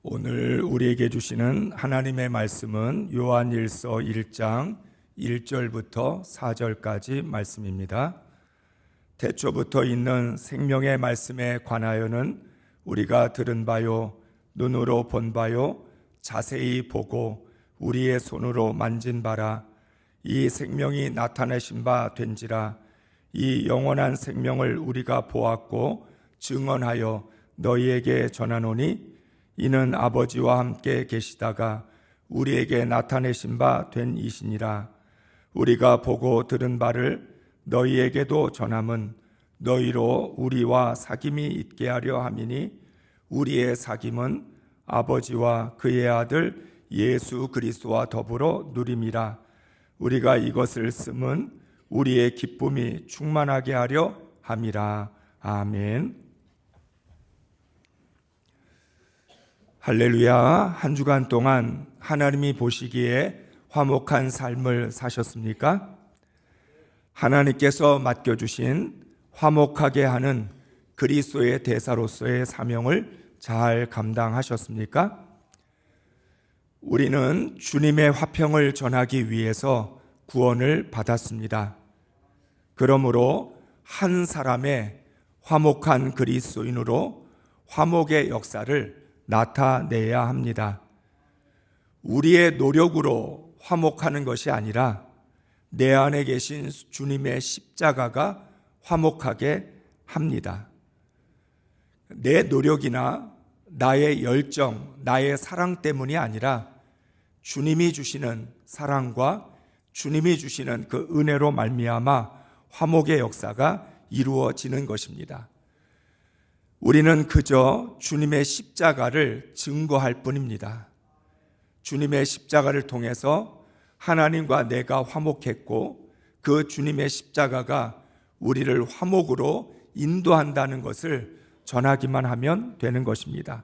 오늘 우리에게 주시는 하나님의 말씀은 요한일서 1장 1절부터 4절까지 말씀입니다. 태초부터 있는 생명의 말씀에 관하여는 우리가 들은 바요, 눈으로 본 바요, 자세히 보고 우리의 손으로 만진 바라. 이 생명이 나타내신 바 된지라. 이 영원한 생명을 우리가 보았고 증언하여 너희에게 전하노니 이는 아버지와 함께 계시다가 우리에게 나타내신 바 된 이시니라. 우리가 보고 들은 바를 너희에게도 전함은 너희로 우리와 사귐이 있게 하려 함이니 우리의 사귐은 아버지와 그의 아들 예수 그리스도와 더불어 누림이라. 우리가 이것을 쓰면 우리의 기쁨이 충만하게 하려 함이라. 아멘. 할렐루야. 한 주간 동안 하나님이 보시기에 화목한 삶을 사셨습니까? 하나님께서 맡겨주신 화목하게 하는 그리스도의 대사로서의 사명을 잘 감당하셨습니까? 우리는 주님의 화평을 전하기 위해서 구원을 받았습니다. 그러므로 한 사람의 화목한 그리스도인으로 화목의 역사를 나타내야 합니다. 우리의 노력으로 화목하는 것이 아니라 내 안에 계신 주님의 십자가가 화목하게 합니다. 내 노력이나 나의 열정, 나의 사랑 때문이 아니라 주님이 주시는 사랑과 주님이 주시는 그 은혜로 말미암아 화목의 역사가 이루어지는 것입니다. 우리는 그저 주님의 십자가를 증거할 뿐입니다. 주님의 십자가를 통해서 하나님과 내가 화목했고 그 주님의 십자가가 우리를 화목으로 인도한다는 것을 전하기만 하면 되는 것입니다.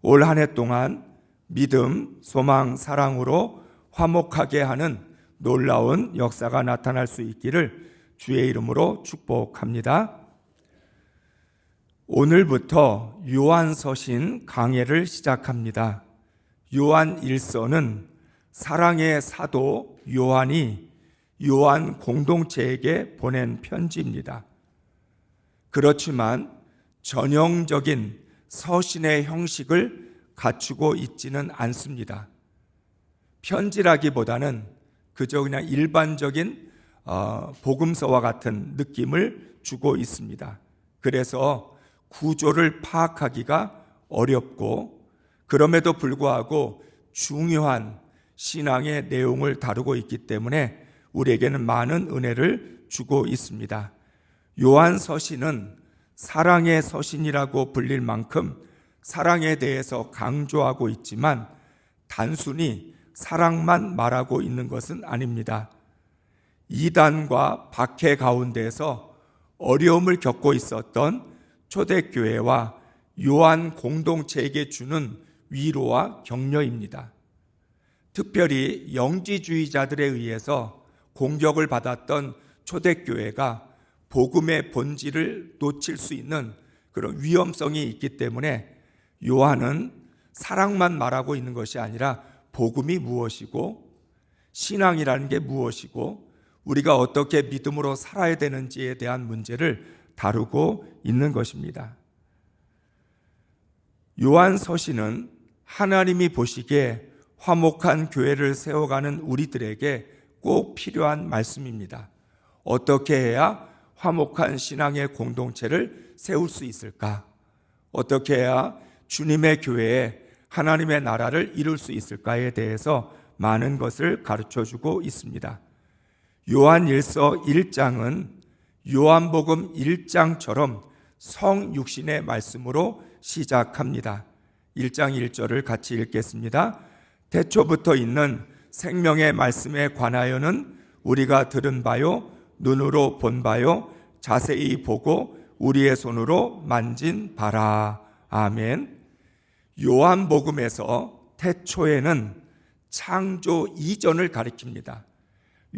올 한 해 동안 믿음, 소망, 사랑으로 화목하게 하는 놀라운 역사가 나타날 수 있기를 주의 이름으로 축복합니다. 오늘부터 요한서신 강해를 시작합니다. 요한 1서는 사랑의 사도 요한이 요한 공동체에게 보낸 편지입니다. 그렇지만 전형적인 서신의 형식을 갖추고 있지는 않습니다. 편지라기보다는 그저 그냥 일반적인 복음서와 같은 느낌을 주고 있습니다. 그래서 구조를 파악하기가 어렵고 그럼에도 불구하고 중요한 신앙의 내용을 다루고 있기 때문에 우리에게는 많은 은혜를 주고 있습니다. 요한 서신은 사랑의 서신이라고 불릴 만큼 사랑에 대해서 강조하고 있지만 단순히 사랑만 말하고 있는 것은 아닙니다. 이단과 박해 가운데서 어려움을 겪고 있었던 초대교회와 요한 공동체에게 주는 위로와 격려입니다. 특별히 영지주의자들에 의해서 공격을 받았던 초대교회가 복음의 본질을 놓칠 수 있는 그런 위험성이 있기 때문에 요한은 사랑만 말하고 있는 것이 아니라 복음이 무엇이고 신앙이라는 게 무엇이고 우리가 어떻게 믿음으로 살아야 되는지에 대한 문제를 다루고 있는 것입니다. 요한 서신은 하나님이 보시기에 화목한 교회를 세워가는 우리들에게 꼭 필요한 말씀입니다. 어떻게 해야 화목한 신앙의 공동체를 세울 수 있을까? 어떻게 해야 주님의 교회에 하나님의 나라를 이룰 수 있을까에 대해서 많은 것을 가르쳐주고 있습니다. 요한일서 1장은 요한복음 1장처럼 성육신의 말씀으로 시작합니다. 1장 1절을 같이 읽겠습니다. 태초부터 있는 생명의 말씀에 관하여는 우리가 들은 바요, 눈으로 본 바요, 자세히 보고 우리의 손으로 만진 바라. 아멘. 요한복음에서 태초에는 창조 이전을 가리킵니다.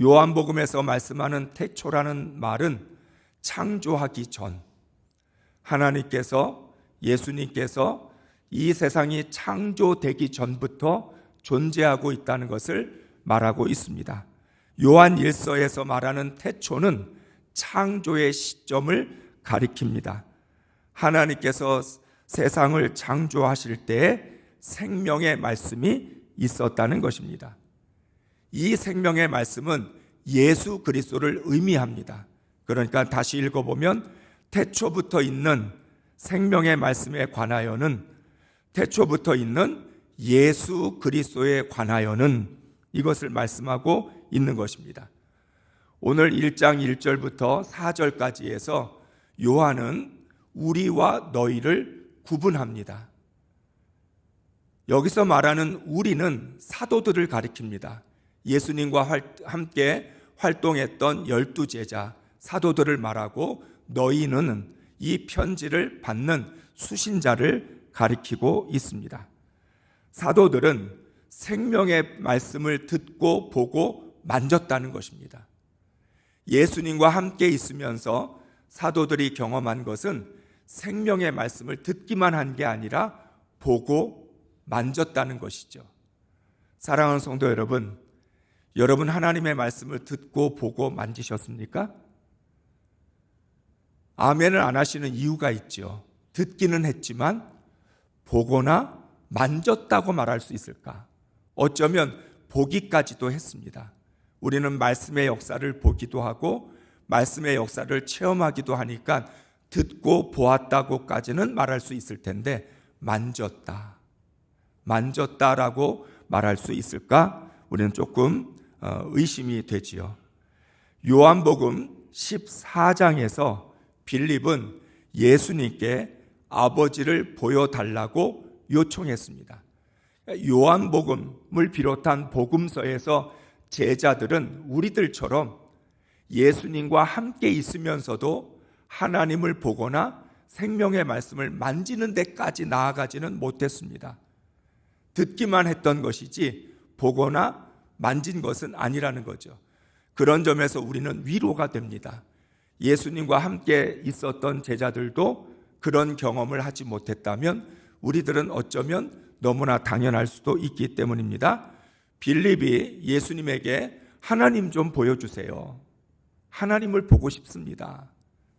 요한복음에서 말씀하는 태초라는 말은 창조하기 전, 하나님께서 예수님께서 이 세상이 창조되기 전부터 존재하고 있다는 것을 말하고 있습니다. 요한 1서에서 말하는 태초는 창조의 시점을 가리킵니다. 하나님께서 세상을 창조하실 때에 생명의 말씀이 있었다는 것입니다. 이 생명의 말씀은 예수 그리스도를 의미합니다. 그러니까 다시 읽어보면 태초부터 있는 생명의 말씀에 관하여는, 태초부터 있는 예수 그리스도에 관하여는, 이것을 말씀하고 있는 것입니다. 오늘 1장 1절부터 4절까지 해서 요한은 우리와 너희를 구분합니다. 여기서 말하는 우리는 사도들을 가리킵니다. 예수님과 함께 활동했던 12제자 사도들을 말하고, 너희는 이 편지를 받는 수신자를 가리키고 있습니다. 사도들은 생명의 말씀을 듣고 보고 만졌다는 것입니다. 예수님과 함께 있으면서 사도들이 경험한 것은 생명의 말씀을 듣기만 한 게 아니라 보고 만졌다는 것이죠. 사랑하는 성도 여러분, 여러분 하나님의 말씀을 듣고 보고 만지셨습니까? 아멘을 안 하시는 이유가 있죠. 듣기는 했지만 보거나 만졌다고 말할 수 있을까? 어쩌면 보기까지도 했습니다. 우리는 말씀의 역사를 보기도 하고 말씀의 역사를 체험하기도 하니까 듣고 보았다고까지는 말할 수 있을 텐데, 만졌다라고 말할 수 있을까? 우리는 조금 의심이 되지요. 요한복음 14장에서 빌립은 예수님께 아버지를 보여달라고 요청했습니다. 요한복음을 비롯한 복음서에서 제자들은 우리들처럼 예수님과 함께 있으면서도 하나님을 보거나 생명의 말씀을 만지는 데까지 나아가지는 못했습니다. 듣기만 했던 것이지 보거나 만진 것은 아니라는 거죠. 그런 점에서 우리는 위로가 됩니다. 예수님과 함께 있었던 제자들도 그런 경험을 하지 못했다면 우리들은 어쩌면 너무나 당연할 수도 있기 때문입니다. 빌립이 예수님에게 하나님 좀 보여주세요. 하나님을 보고 싶습니다.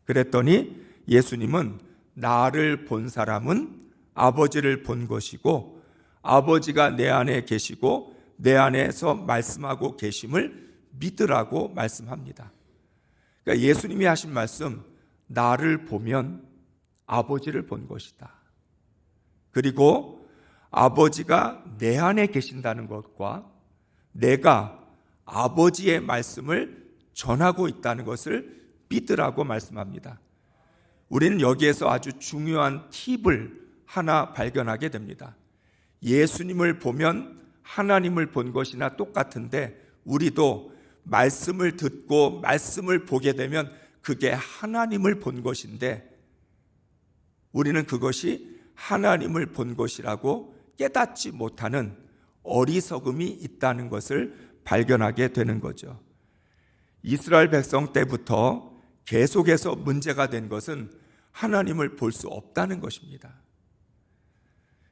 그랬더니 예수님은 나를 본 사람은 아버지를 본 것이고 아버지가 내 안에 계시고 내 안에서 말씀하고 계심을 믿으라고 말씀합니다. 그러니까 예수님이 하신 말씀, 나를 보면 아버지를 본 것이다. 그리고 아버지가 내 안에 계신다는 것과 내가 아버지의 말씀을 전하고 있다는 것을 믿으라고 말씀합니다. 우리는 여기에서 아주 중요한 팁을 하나 발견하게 됩니다. 예수님을 보면 하나님을 본 것이나 똑같은데 우리도 말씀을 듣고 말씀을 보게 되면 그게 하나님을 본 것인데 우리는 그것이 하나님을 본 것이라고 깨닫지 못하는 어리석음이 있다는 것을 발견하게 되는 거죠. 이스라엘 백성 때부터 계속해서 문제가 된 것은 하나님을 볼 수 없다는 것입니다.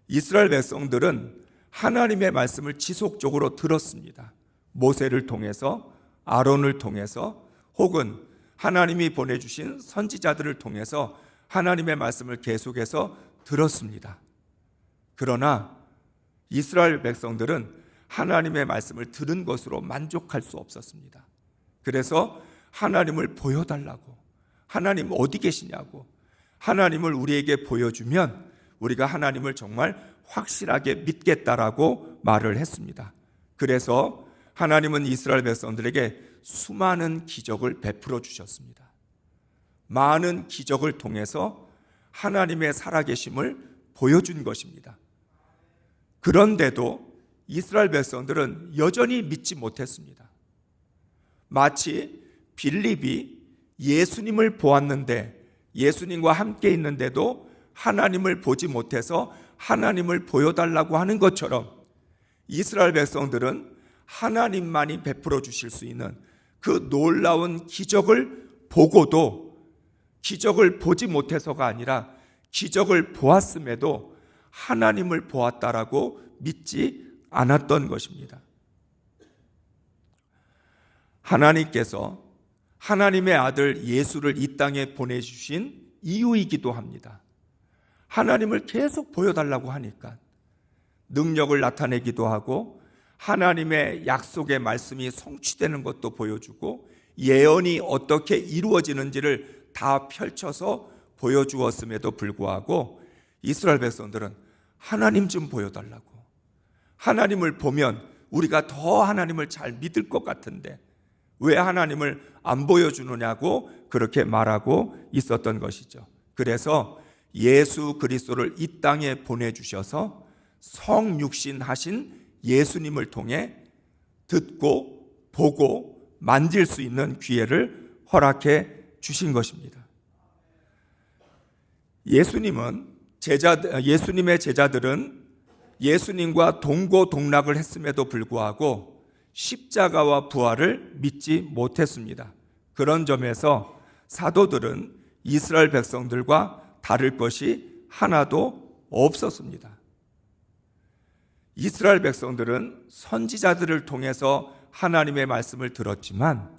이스라엘 백성들은 하나님의 말씀을 지속적으로 들었습니다. 모세를 통해서, 아론을 통해서, 혹은 하나님이 보내주신 선지자들을 통해서 하나님의 말씀을 계속해서 들었습니다. 그러나 이스라엘 백성들은 하나님의 말씀을 들은 것으로 만족할 수 없었습니다. 그래서 하나님을 보여달라고, 하나님 어디 계시냐고, 하나님을 우리에게 보여주면 우리가 하나님을 정말 확실하게 믿겠다라고 말을 했습니다. 그래서 하나님은 이스라엘 백성들에게 수많은 기적을 베풀어 주셨습니다. 많은 기적을 통해서 하나님의 살아계심을 보여준 것입니다. 그런데도 이스라엘 백성들은 여전히 믿지 못했습니다. 마치 빌립이 예수님을 보았는데 예수님과 함께 있는데도 하나님을 보지 못해서 하나님을 보여달라고 하는 것처럼 이스라엘 백성들은 하나님만이 베풀어 주실 수 있는 그 놀라운 기적을 보고도 기적을 보지 못해서가 아니라 기적을 보았음에도 하나님을 보았다라고 믿지 않았던 것입니다. 하나님께서 하나님의 아들 예수를 이 땅에 보내주신 이유이기도 합니다. 하나님을 계속 보여달라고 하니까 능력을 나타내기도 하고 하나님의 약속의 말씀이 성취되는 것도 보여주고 예언이 어떻게 이루어지는지를 다 펼쳐서 보여주었음에도 불구하고 이스라엘 백성들은 하나님 좀 보여달라고, 하나님을 보면 우리가 더 하나님을 잘 믿을 것 같은데 왜 하나님을 안 보여주느냐고 그렇게 말하고 있었던 것이죠. 그래서 예수 그리스도를 이 땅에 보내주셔서 성육신 하신 예수님을 통해 듣고 보고 만질 수 있는 기회를 허락해 주신 것입니다. 예수님의 제자들은 예수님과 동고동락을 했음에도 불구하고 십자가와 부활을 믿지 못했습니다. 그런 점에서 사도들은 이스라엘 백성들과 다를 것이 하나도 없었습니다. 이스라엘 백성들은 선지자들을 통해서 하나님의 말씀을 들었지만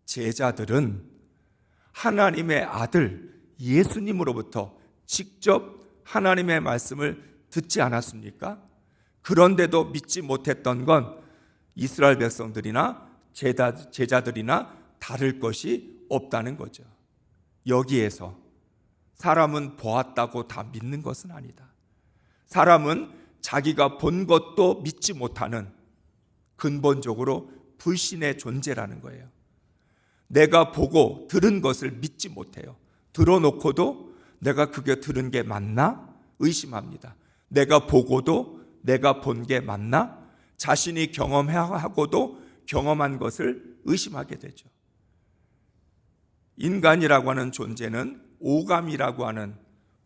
제자들은 하나님의 아들 예수님으로부터 직접 하나님의 말씀을 듣지 않았습니까? 그런데도 믿지 못했던 건 이스라엘 백성들이나 제자들이나 다를 것이 없다는 거죠. 여기에서 사람은 보았다고 다 믿는 것은 아니다. 사람은 자기가 본 것도 믿지 못하는 근본적으로 불신의 존재라는 거예요. 내가 보고 들은 것을 믿지 못해요. 들어놓고도 내가 그게 들은 게 맞나? 의심합니다. 내가 보고도 내가 본 게 맞나? 자신이 경험하고도 경험한 것을 의심하게 되죠. 인간이라고 하는 존재는 오감이라고 하는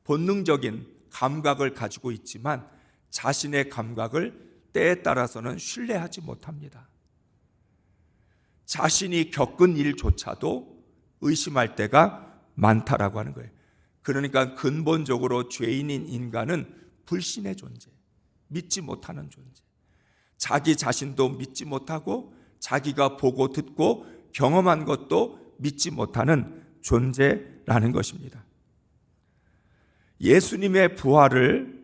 본능적인 감각을 가지고 있지만 자신의 감각을 때에 따라서는 신뢰하지 못합니다. 자신이 겪은 일조차도 의심할 때가 많다라고 하는 거예요. 그러니까 근본적으로 죄인인 인간은 불신의 존재, 믿지 못하는 존재, 자기 자신도 믿지 못하고 자기가 보고 듣고 경험한 것도 믿지 못하는 존재라는 것입니다. 예수님의 부활을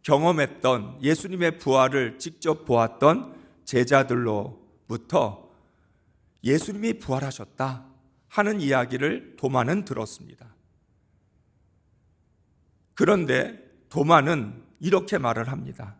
경험했던, 예수님의 부활을 직접 보았던 제자들로부터 예수님이 부활하셨다 하는 이야기를 도마는 들었습니다. 그런데 도마는 이렇게 말을 합니다.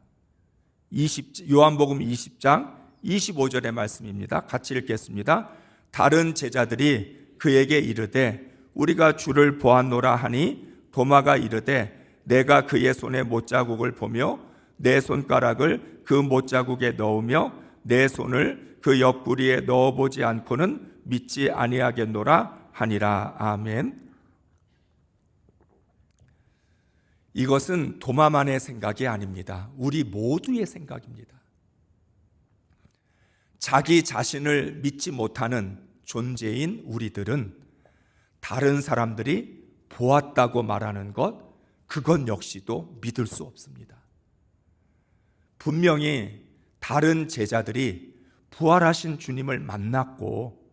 요한복음 20장 25절의 말씀입니다. 같이 읽겠습니다. 다른 제자들이 그에게 이르되 우리가 주를 보았노라 하니 도마가 이르되 내가 그의 손에 못자국을 보며 내 손가락을 그 못자국에 넣으며 내 손을 그 옆구리에 넣어보지 않고는 믿지 아니하겠노라 하니라. 아멘. 이것은 도마만의 생각이 아닙니다. 우리 모두의 생각입니다. 자기 자신을 믿지 못하는 존재인 우리들은 다른 사람들이 보았다고 말하는 것, 그건 역시도 믿을 수 없습니다. 분명히 다른 제자들이 부활하신 주님을 만났고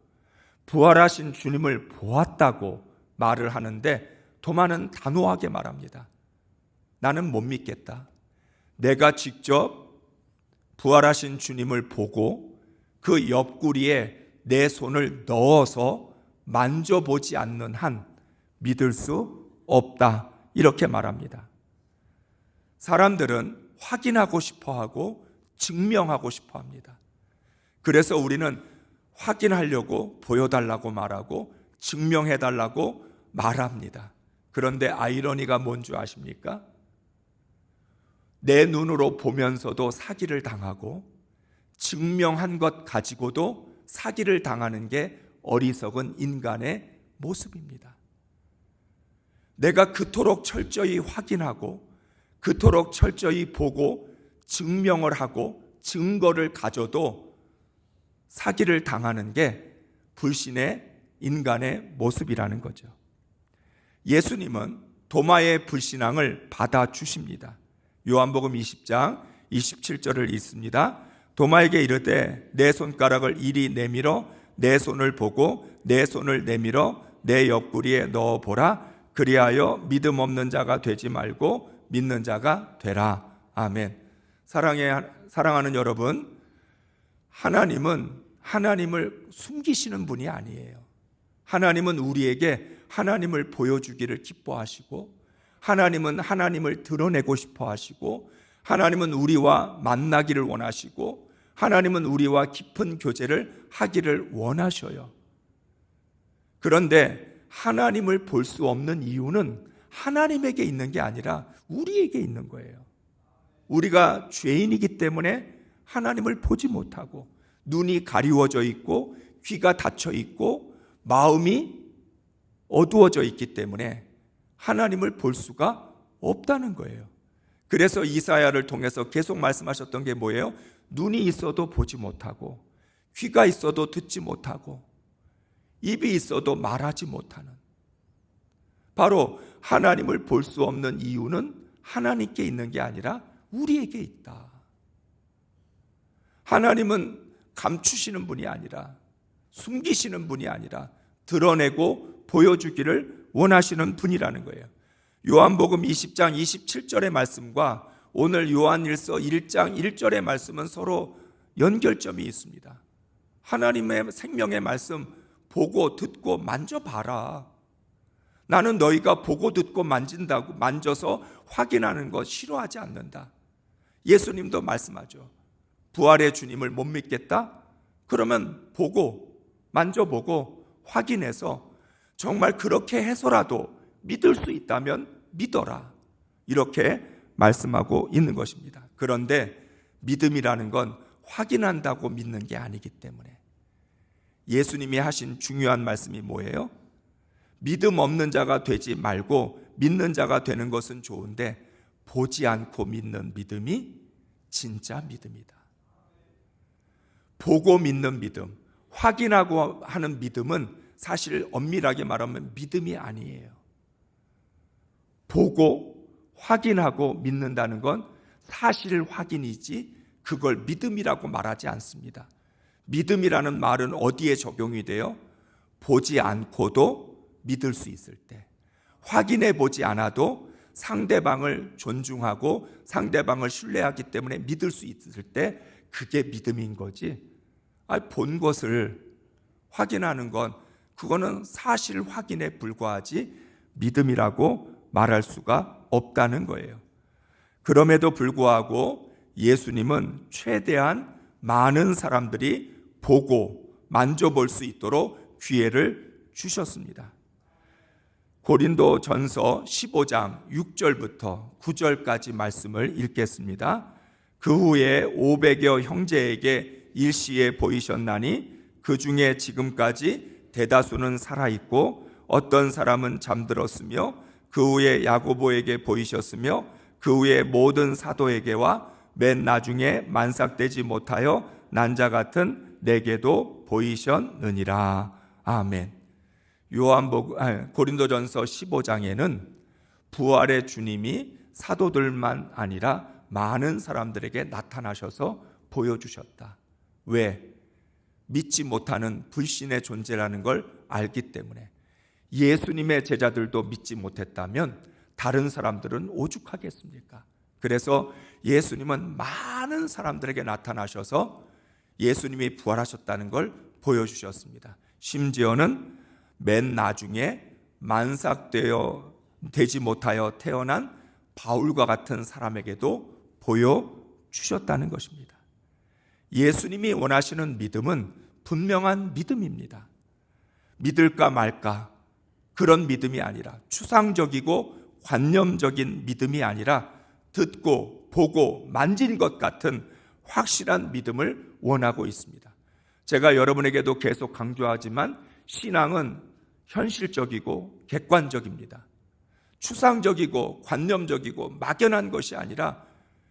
부활하신 주님을 보았다고 말을 하는데 도마는 단호하게 말합니다. 나는 못 믿겠다. 내가 직접 부활하신 주님을 보고 그 옆구리에 내 손을 넣어서 만져보지 않는 한 믿을 수 없다. 이렇게 말합니다. 사람들은 확인하고 싶어 하고 증명하고 싶어 합니다. 그래서 우리는 확인하려고 보여달라고 말하고 증명해달라고 말합니다. 그런데 아이러니가 뭔 줄 아십니까? 내 눈으로 보면서도 사기를 당하고 증명한 것 가지고도 사기를 당하는 게 어리석은 인간의 모습입니다. 내가 그토록 철저히 확인하고 그토록 철저히 보고 증명을 하고 증거를 가져도 사기를 당하는 게 불신의 인간의 모습이라는 거죠. 예수님은 도마의 불신앙을 받아주십니다. 요한복음 20장 27절을 읽습니다. 도마에게 이르되 내 손가락을 이리 내밀어 내 손을 보고 내 손을 내밀어 내 옆구리에 넣어보라. 그리하여 믿음 없는 자가 되지 말고 믿는 자가 되라. 아멘. 사랑하는 여러분, 하나님은 하나님을 숨기시는 분이 아니에요. 하나님은 우리에게 하나님을 보여주기를 기뻐하시고, 하나님은 하나님을 드러내고 싶어 하시고, 하나님은 우리와 만나기를 원하시고, 하나님은 우리와 깊은 교제를 하기를 원하셔요. 그런데 하나님을 볼 수 없는 이유는 하나님에게 있는 게 아니라 우리에게 있는 거예요. 우리가 죄인이기 때문에 하나님을 보지 못하고, 눈이 가리워져 있고 귀가 닫혀 있고 마음이 어두워져 있기 때문에 하나님을 볼 수가 없다는 거예요. 그래서 이사야를 통해서 계속 말씀하셨던 게 뭐예요? 눈이 있어도 보지 못하고, 귀가 있어도 듣지 못하고, 입이 있어도 말하지 못하는, 바로 하나님을 볼 수 없는 이유는 하나님께 있는 게 아니라 우리에게 있다. 하나님은 감추시는 분이 아니라, 숨기시는 분이 아니라 드러내고 보여주기를 원하시는 분이라는 거예요. 요한복음 20장 27절의 말씀과 오늘 요한일서 1장 1절의 말씀은 서로 연결점이 있습니다. 하나님의 생명의 말씀 보고 듣고 만져봐라. 나는 너희가 보고 듣고 만져서 확인하는 것 싫어하지 않는다. 예수님도 말씀하죠. 부활의 주님을 못 믿겠다? 그러면 보고 만져보고 확인해서 정말 그렇게 해서라도 믿을 수 있다면 믿어라. 이렇게 말씀하고 있는 것입니다. 그런데 믿음이라는 건 확인한다고 믿는 게 아니기 때문에 예수님이 하신 중요한 말씀이 뭐예요? 믿음 없는 자가 되지 말고 믿는 자가 되는 것은 좋은데 보지 않고 믿는 믿음이 진짜 믿음이다. 보고 믿는 믿음, 확인하고 하는 믿음은 사실 엄밀하게 말하면 믿음이 아니에요. 보고 확인하고 믿는다는 건 사실 확인이지 그걸 믿음이라고 말하지 않습니다. 믿음이라는 말은 어디에 적용이 돼요? 보지 않고도 믿을 수 있을 때, 확인해 보지 않아도 상대방을 존중하고 상대방을 신뢰하기 때문에 믿을 수 있을 때 그게 믿음인 거지. 본 것을 확인하는 건 그거는 사실 확인에 불과하지 믿음이라고 말할 수가 없다는 거예요. 그럼에도 불구하고 예수님은 최대한 많은 사람들이 보고 만져볼 수 있도록 기회를 주셨습니다. 고린도전서 15장 6절부터 9절까지 말씀을 읽겠습니다. 그 후에 500여 형제에게 일시에 보이셨나니 그 중에 지금까지 대다수는 살아있고 어떤 사람은 잠들었으며 그 후에 야고보에게 보이셨으며 그 후에 모든 사도에게와 맨 나중에 만삭되지 못하여 난자 같은 내게도 보이셨느니라. 아멘. 고린도전서 15장에는 부활의 주님이 사도들만 아니라 많은 사람들에게 나타나셔서 보여주셨다. 왜? 믿지 못하는 불신의 존재라는 걸 알기 때문에. 예수님의 제자들도 믿지 못했다면 다른 사람들은 오죽하겠습니까? 그래서 예수님은 많은 사람들에게 나타나셔서 예수님이 부활하셨다는 걸 보여주셨습니다. 심지어는 맨 나중에 되지 못하여 태어난 바울과 같은 사람에게도 보여주셨다는 것입니다. 예수님이 원하시는 믿음은 분명한 믿음입니다. 믿을까 말까 그런 믿음이 아니라, 추상적이고 관념적인 믿음이 아니라 듣고 보고 만진 것 같은 확실한 믿음을 원하고 있습니다. 제가 여러분에게도 계속 강조하지만 신앙은 현실적이고 객관적입니다. 추상적이고 관념적이고 막연한 것이 아니라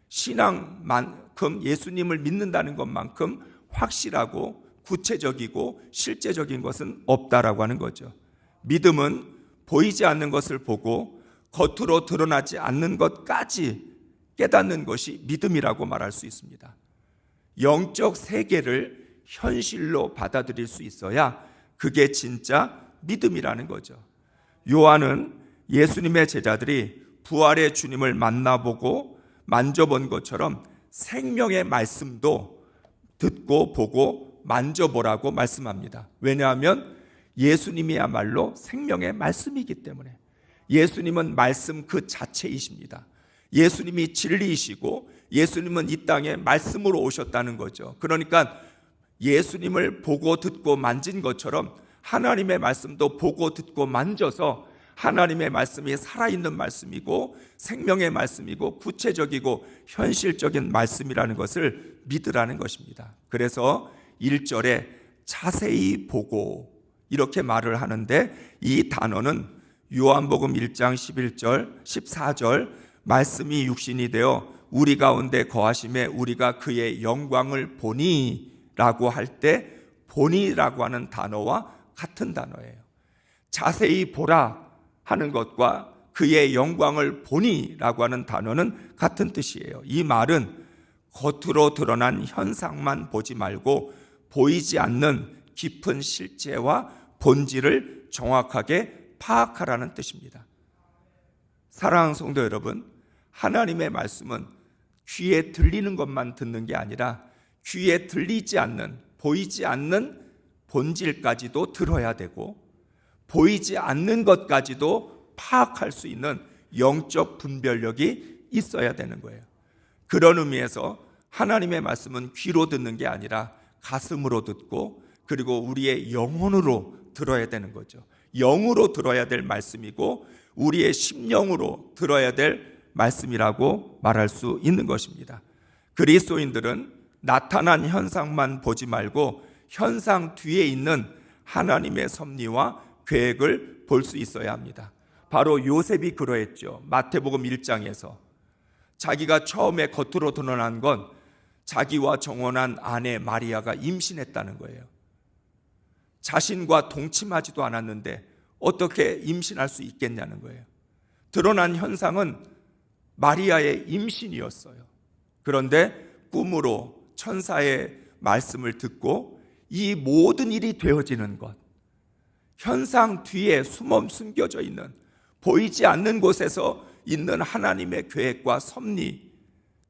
신앙만큼, 예수님을 믿는다는 것만큼 확실하고 구체적이고 실제적인 것은 없다라고 하는 거죠. 믿음은 보이지 않는 것을 보고 겉으로 드러나지 않는 것까지 깨닫는 것이 믿음이라고 말할 수 있습니다. 영적 세계를 현실로 받아들일 수 있어야 그게 진짜 믿음이라는 거죠. 요한은 예수님의 제자들이 부활의 주님을 만나보고 만져본 것처럼 생명의 말씀도 듣고 보고 만져보라고 말씀합니다. 왜냐하면 예수님이야말로 생명의 말씀이기 때문에. 예수님은 말씀 그 자체이십니다. 예수님이 진리이시고 예수님은 이 땅에 말씀으로 오셨다는 거죠. 그러니까 예수님을 보고 듣고 만진 것처럼 하나님의 말씀도 보고 듣고 만져서 하나님의 말씀이 살아있는 말씀이고 생명의 말씀이고 구체적이고 현실적인 말씀이라는 것을 믿으라는 것입니다. 그래서 1절에 자세히 보고 이렇게 말을 하는데, 이 단어는 요한복음 1장 11절 14절 말씀이 육신이 되어 우리 가운데 거하심에 우리가 그의 영광을 보니 라고 할 때 보니라고 하는 단어와 같은 단어예요. 자세히 보라 하는 것과 그의 영광을 보니라고 하는 단어는 같은 뜻이에요. 이 말은 겉으로 드러난 현상만 보지 말고 보이지 않는 깊은 실제와 본질을 정확하게 파악하라는 뜻입니다. 사랑하는 성도 여러분, 하나님의 말씀은 귀에 들리는 것만 듣는 게 아니라 귀에 들리지 않는, 보이지 않는 본질까지도 들어야 되고 보이지 않는 것까지도 파악할 수 있는 영적 분별력이 있어야 되는 거예요. 그런 의미에서 하나님의 말씀은 귀로 듣는 게 아니라 가슴으로 듣고 그리고 우리의 영혼으로 들어야 되는 거죠. 영으로 들어야 될 말씀이고 우리의 심령으로 들어야 될 말씀이라고 말할 수 있는 것입니다. 그리스도인들은 나타난 현상만 보지 말고 현상 뒤에 있는 하나님의 섭리와 계획을 볼 수 있어야 합니다. 바로 요셉이 그러했죠. 마태복음 1장에서 자기가 처음에 겉으로 드러난 건 자기와 정혼한 아내 마리아가 임신했다는 거예요. 자신과 동침하지도 않았는데 어떻게 임신할 수 있겠냐는 거예요. 드러난 현상은 마리아의 임신이었어요. 그런데 꿈으로 천사의 말씀을 듣고 이 모든 일이 되어지는 것, 현상 뒤에 숨겨져 있는, 보이지 않는 곳에서 있는 하나님의 계획과 섭리,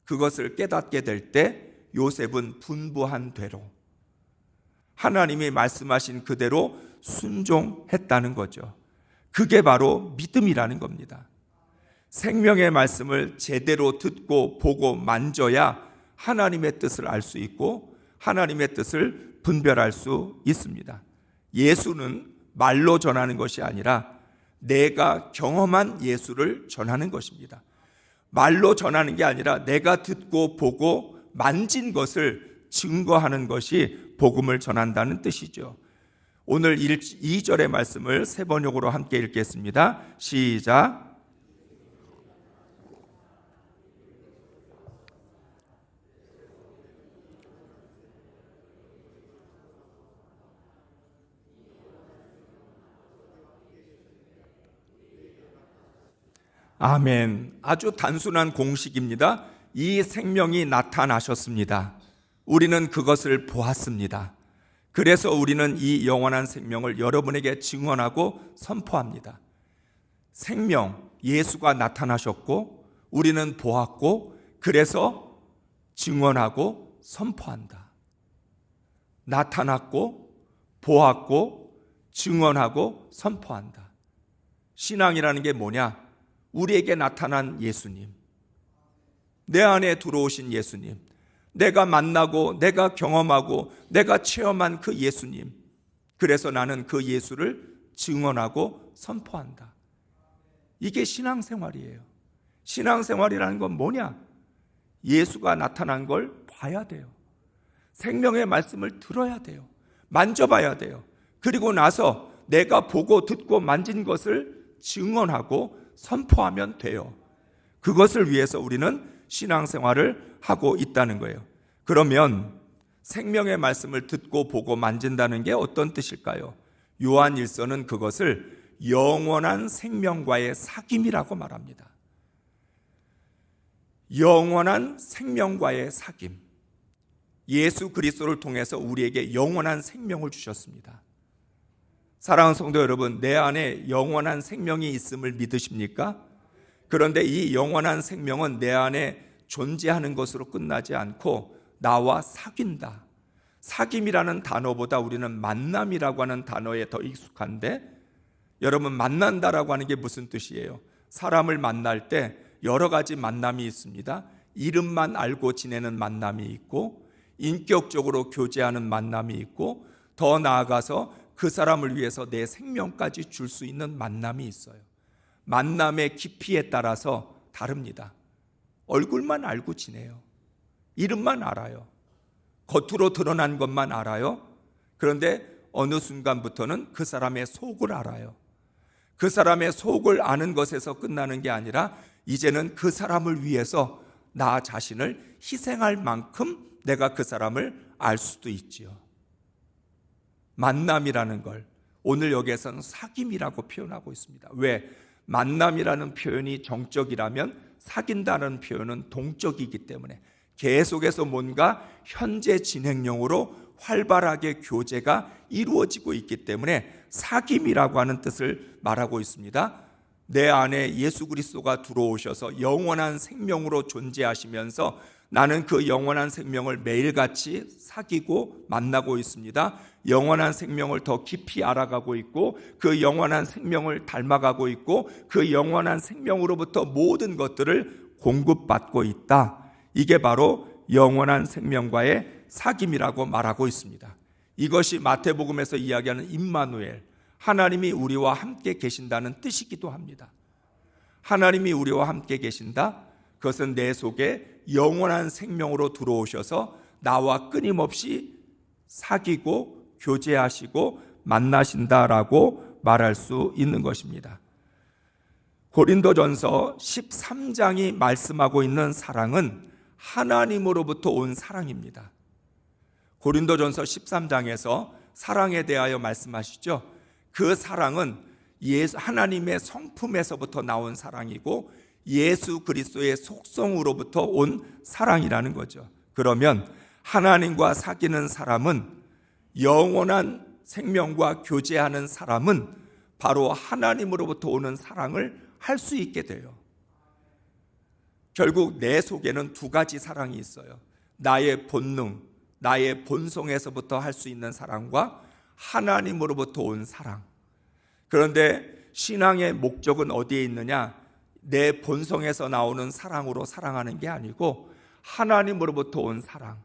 그것을 깨닫게 될 때 요셉은 분부한 대로 하나님이 말씀하신 그대로 순종했다는 거죠. 그게 바로 믿음이라는 겁니다. 생명의 말씀을 제대로 듣고 보고 만져야 하나님의 뜻을 알 수 있고 하나님의 뜻을 분별할 수 있습니다. 예수는 말로 전하는 것이 아니라 내가 경험한 예수를 전하는 것입니다. 말로 전하는 게 아니라 내가 듣고 보고 만진 것을 증거하는 것이 복음을 전한다는 뜻이죠. 오늘 2절의 말씀을 세 번역으로 함께 읽겠습니다. 시작. 아멘. 아주 단순한 공식입니다. 이 생명이 나타나셨습니다. 우리는 그것을 보았습니다. 그래서 우리는 이 영원한 생명을 여러분에게 증언하고 선포합니다. 생명, 예수가 나타나셨고 우리는 보았고 그래서 증언하고 선포한다. 나타났고 보았고 증언하고 선포한다. 신앙이라는 게 뭐냐? 우리에게 나타난 예수님, 내 안에 들어오신 예수님, 내가 만나고 내가 경험하고 내가 체험한 그 예수님, 그래서 나는 그 예수를 증언하고 선포한다. 이게 신앙생활이에요. 신앙생활이라는 건 뭐냐? 예수가 나타난 걸 봐야 돼요. 생명의 말씀을 들어야 돼요. 만져봐야 돼요. 그리고 나서 내가 보고 듣고 만진 것을 증언하고 선포하면 돼요. 그것을 위해서 우리는 신앙생활을 하고 있다는 거예요. 그러면 생명의 말씀을 듣고 보고 만진다는 게 어떤 뜻일까요? 요한 1서는 그것을 영원한 생명과의 사귐이라고 말합니다. 영원한 생명과의 사귐. 예수 그리스도를 통해서 우리에게 영원한 생명을 주셨습니다. 사랑하는 성도 여러분, 내 안에 영원한 생명이 있음을 믿으십니까? 그런데 이 영원한 생명은 내 안에 존재하는 것으로 끝나지 않고 나와 사귄다. 사귐이라는 단어보다 우리는 만남이라고 하는 단어에 더 익숙한데, 여러분, 만난다라고 하는 게 무슨 뜻이에요? 사람을 만날 때 여러 가지 만남이 있습니다. 이름만 알고 지내는 만남이 있고, 인격적으로 교제하는 만남이 있고, 더 나아가서 그 사람을 위해서 내 생명까지 줄 수 있는 만남이 있어요. 만남의 깊이에 따라서 다릅니다. 얼굴만 알고 지내요. 이름만 알아요. 겉으로 드러난 것만 알아요. 그런데 어느 순간부터는 그 사람의 속을 알아요. 그 사람의 속을 아는 것에서 끝나는 게 아니라 이제는 그 사람을 위해서 나 자신을 희생할 만큼 내가 그 사람을 알 수도 있지요. 만남이라는 걸 오늘 여기에서는 사귐이라고 표현하고 있습니다. 왜? 만남이라는 표현이 정적이라면 사귄다는 표현은 동적이기 때문에 계속해서 뭔가 현재 진행형으로 활발하게 교제가 이루어지고 있기 때문에 사귐이라고 하는 뜻을 말하고 있습니다. 내 안에 예수 그리스도가 들어오셔서 영원한 생명으로 존재하시면서 나는 그 영원한 생명을 매일같이 사귀고 만나고 있습니다. 영원한 생명을 더 깊이 알아가고 있고, 그 영원한 생명을 닮아가고 있고, 그 영원한 생명으로부터 모든 것들을 공급받고 있다. 이게 바로 영원한 생명과의 사귐이라고 말하고 있습니다. 이것이 마태복음에서 이야기하는 임마누엘, 하나님이 우리와 함께 계신다는 뜻이기도 합니다. 하나님이 우리와 함께 계신다? 그것은 내 속에 영원한 생명으로 들어오셔서 나와 끊임없이 사귀고 교제하시고 만나신다라고 말할 수 있는 것입니다. 고린도전서 13장이 말씀하고 있는 사랑은 하나님으로부터 온 사랑입니다. 고린도전서 13장에서 사랑에 대하여 말씀하시죠. 그 사랑은 하나님의 성품에서부터 나온 사랑이고 예수 그리스도의 속성으로부터 온 사랑이라는 거죠. 그러면 하나님과 사귀는 사람은, 영원한 생명과 교제하는 사람은 바로 하나님으로부터 오는 사랑을 할 수 있게 돼요. 결국 내 속에는 두 가지 사랑이 있어요. 나의 본능, 나의 본성에서부터 할 수 있는 사랑과 하나님으로부터 온 사랑. 그런데 신앙의 목적은 어디에 있느냐? 내 본성에서 나오는 사랑으로 사랑하는 게 아니고 하나님으로부터 온 사랑,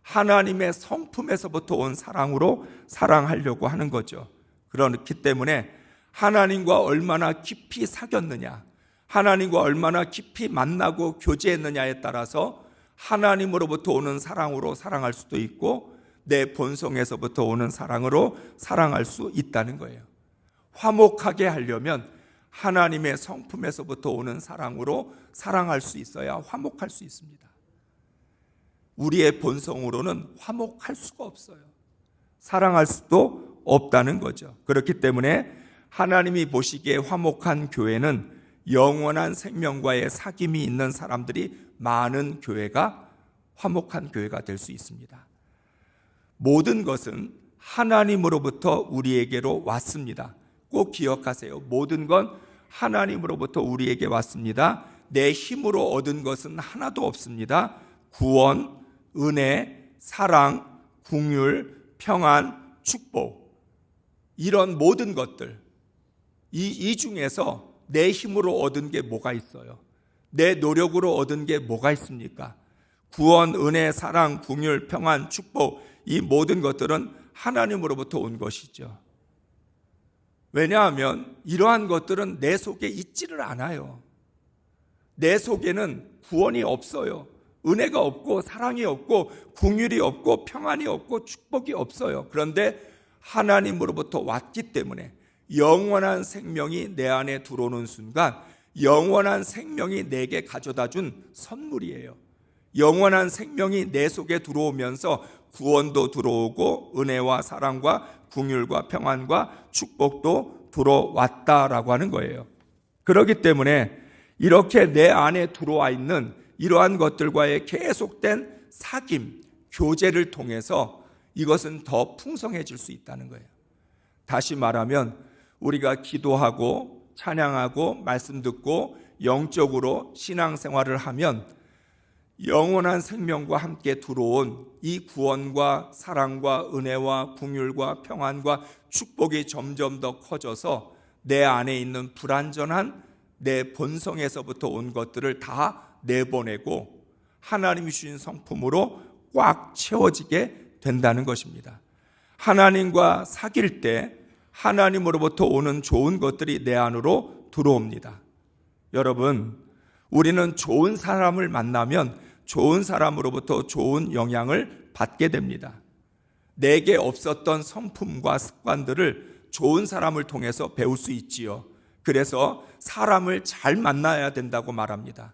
하나님의 성품에서부터 온 사랑으로 사랑하려고 하는 거죠. 그렇기 때문에 하나님과 얼마나 깊이 사귀었느냐, 하나님과 얼마나 깊이 만나고 교제했느냐에 따라서 하나님으로부터 오는 사랑으로 사랑할 수도 있고 내 본성에서부터 오는 사랑으로 사랑할 수 있다는 거예요. 화목하게 하려면 하나님의 성품에서부터 오는 사랑으로 사랑할 수 있어야 화목할 수 있습니다. 우리의 본성으로는 화목할 수가 없어요. 사랑할 수도 없다는 거죠. 그렇기 때문에 하나님이 보시기에 화목한 교회는 영원한 생명과의 사귐이 있는 사람들이 많은 교회가 화목한 교회가 될 수 있습니다. 모든 것은 하나님으로부터 우리에게로 왔습니다. 꼭 기억하세요. 모든 건 하나님으로부터 우리에게 왔습니다. 내 힘으로 얻은 것은 하나도 없습니다. 구원, 은혜, 사랑, 긍휼, 평안, 축복, 이런 모든 것들, 이 중에서 내 힘으로 얻은 게 뭐가 있어요? 내 노력으로 얻은 게 뭐가 있습니까? 구원, 은혜, 사랑, 긍휼, 평안, 축복, 이 모든 것들은 하나님으로부터 온 것이죠. 왜냐하면 이러한 것들은 내 속에 있지를 않아요. 내 속에는 구원이 없어요. 은혜가 없고 사랑이 없고 긍휼이 없고 평안이 없고 축복이 없어요. 그런데 하나님으로부터 왔기 때문에 영원한 생명이 내 안에 들어오는 순간 영원한 생명이 내게 가져다 준 선물이에요. 영원한 생명이 내 속에 들어오면서 구원도 들어오고 은혜와 사랑과 긍휼과 평안과 축복도 들어왔다라고 하는 거예요. 그렇기 때문에 이렇게 내 안에 들어와 있는 이러한 것들과의 계속된 사귐, 교제를 통해서 이것은 더 풍성해질 수 있다는 거예요. 다시 말하면 우리가 기도하고 찬양하고 말씀 듣고 영적으로 신앙생활을 하면 영원한 생명과 함께 들어온 이 구원과 사랑과 은혜와 긍휼과 평안과 축복이 점점 더 커져서 내 안에 있는 불완전한 내 본성에서부터 온 것들을 다 내보내고 하나님이 주신 성품으로 꽉 채워지게 된다는 것입니다. 하나님과 사귈 때 하나님으로부터 오는 좋은 것들이 내 안으로 들어옵니다. 여러분, 우리는 좋은 사람을 만나면 좋은 사람으로부터 좋은 영향을 받게 됩니다. 내게 없었던 성품과 습관들을 좋은 사람을 통해서 배울 수 있지요. 그래서 사람을 잘 만나야 된다고 말합니다.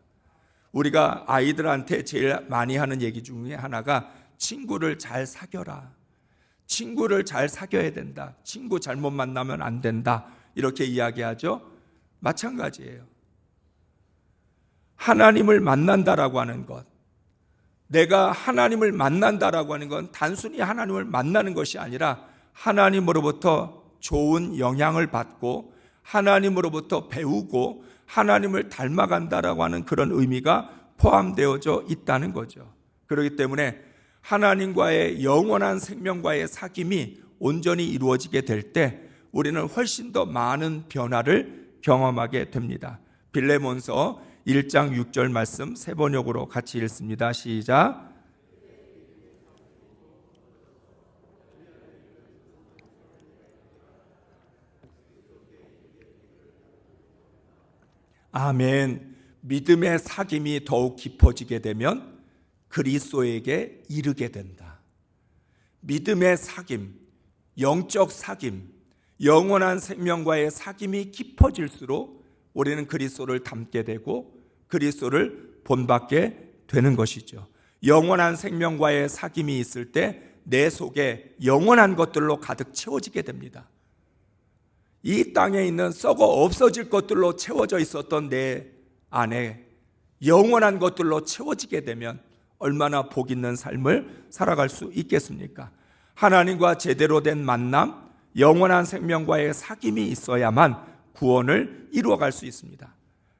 우리가 아이들한테 제일 많이 하는 얘기 중에 하나가 친구를 잘 사귀어라. 친구를 잘 사귀어야 된다. 친구 잘못 만나면 안 된다. 이렇게 이야기하죠. 마찬가지예요. 하나님을 만난다라고 하는 것, 내가 하나님을 만난다라고 하는 건 단순히 하나님을 만나는 것이 아니라 하나님으로부터 좋은 영향을 받고 하나님으로부터 배우고 하나님을 닮아간다라고 하는 그런 의미가 포함되어져 있다는 거죠. 그렇기 때문에 하나님과의 영원한 생명과의 사귐이 온전히 이루어지게 될 때 우리는 훨씬 더 많은 변화를 경험하게 됩니다. 빌레몬서 1장 6절 말씀 세 번역으로 같이 읽습니다. 시작. 아멘. 믿음의 사귐이 더욱 깊어지게 되면 그리스도에게 이르게 된다. 믿음의 사귐, 영적 사귐, 영원한 생명과의 사귐이 깊어질수록 우리는 그리스도를 닮게 되고 그리스도를 본받게 되는 것이죠. 영원한 생명과의 사귐이 있을 때 내 속에 영원한 것들로 가득 채워지게 됩니다. 이 땅에 있는 썩어 없어질 것들로 채워져 있었던 내 안에 영원한 것들로 채워지게 되면 얼마나 복 있는 삶을 살아갈 수 있겠습니까? 하나님과 제대로 된 만남, 영원한 생명과의 사귐이 있어야만 구원을 이루어갈 수 있습니다.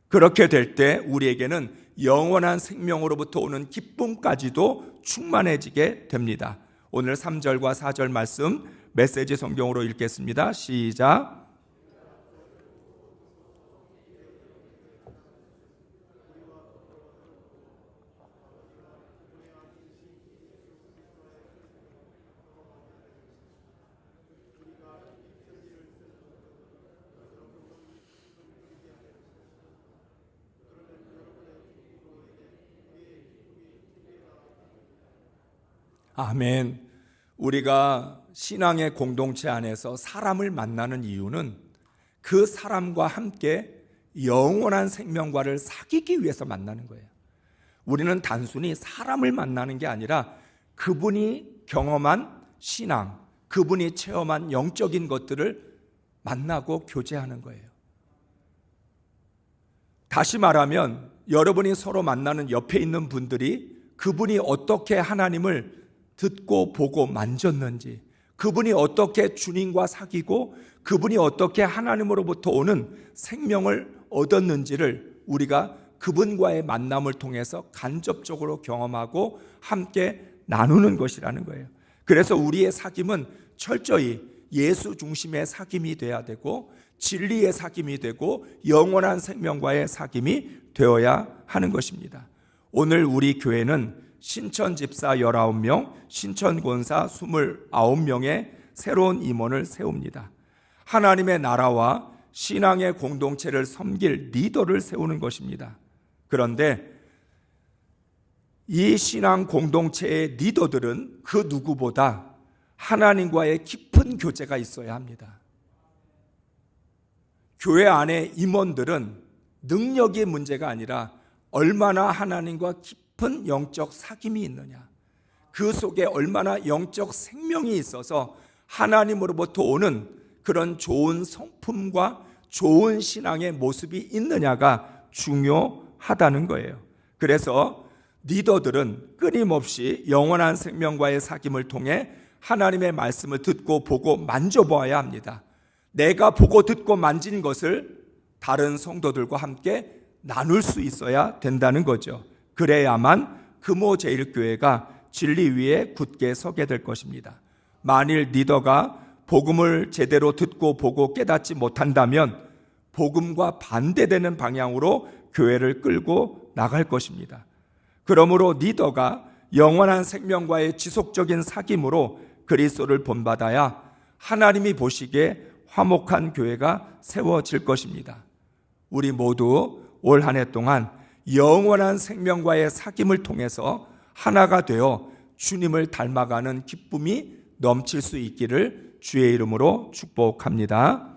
그렇게 될 때 우리에게는 영원한 생명으로부터 오는 기쁨까지도 충만해지게 됩니다. 오늘 3절과 4절 말씀 메시지 성경으로 읽겠습니다. 시작. 아멘. 우리가 신앙의 공동체 안에서 사람을 만나는 이유는 그 사람과 함께 영원한 생명과를 사귀기 위해서 만나는 거예요. 우리는 단순히 사람을 만나는 게 아니라 그분이 경험한 신앙, 그분이 체험한 영적인 것들을 만나고 교제하는 거예요. 다시 말하면 여러분이 서로 만나는 옆에 있는 분들이 그분이 어떻게 하나님을 듣고 보고 만졌는지, 그분이 어떻게 주님과 사귀고 그분이 어떻게 하나님으로부터 오는 생명을 얻었는지를 우리가 그분과의 만남을 통해서 간접적으로 경험하고 함께 나누는 것이라는 거예요. 그래서 우리의 사귐은 철저히 예수 중심의 사귐이 돼야 되고 진리의 사귐이 되고 영원한 생명과의 사귐이 되어야 하는 것입니다. 오늘 우리 교회는 신천 집사 19명, 신천 권사 29명의 새로운 임원을 세웁니다. 하나님의 나라와 신앙의 공동체를 섬길 리더를 세우는 것입니다. 그런데 이 신앙 공동체의 리더들은 그 누구보다 하나님과의 깊은 교제가 있어야 합니다. 교회 안에 임원들은 능력의 문제가 아니라 얼마나 하나님과 깊은 영적 사귐이 있느냐, 그 속에 얼마나 영적 생명이 있어서 하나님으로부터 오는 그런 좋은 성품과 좋은 신앙의 모습이 있느냐가 중요하다는 거예요. 그래서 리더들은 끊임없이 영원한 생명과의 사귐을 통해 하나님의 말씀을 듣고 보고 만져보아야 합니다. 내가 보고 듣고 만진 것을 다른 성도들과 함께 나눌 수 있어야 된다는 거죠. 그래야만 금호제일교회가 진리 위에 굳게 서게 될 것입니다. 만일 리더가 복음을 제대로 듣고 보고 깨닫지 못한다면 복음과 반대되는 방향으로 교회를 끌고 나갈 것입니다. 그러므로 리더가 영원한 생명과의 지속적인 사귐으로 그리스도를 본받아야 하나님이 보시기에 화목한 교회가 세워질 것입니다. 우리 모두 올 한 해 동안 영원한 생명과의 사귐을 통해서 하나가 되어 주님을 닮아가는 기쁨이 넘칠 수 있기를 주의 이름으로 축복합니다.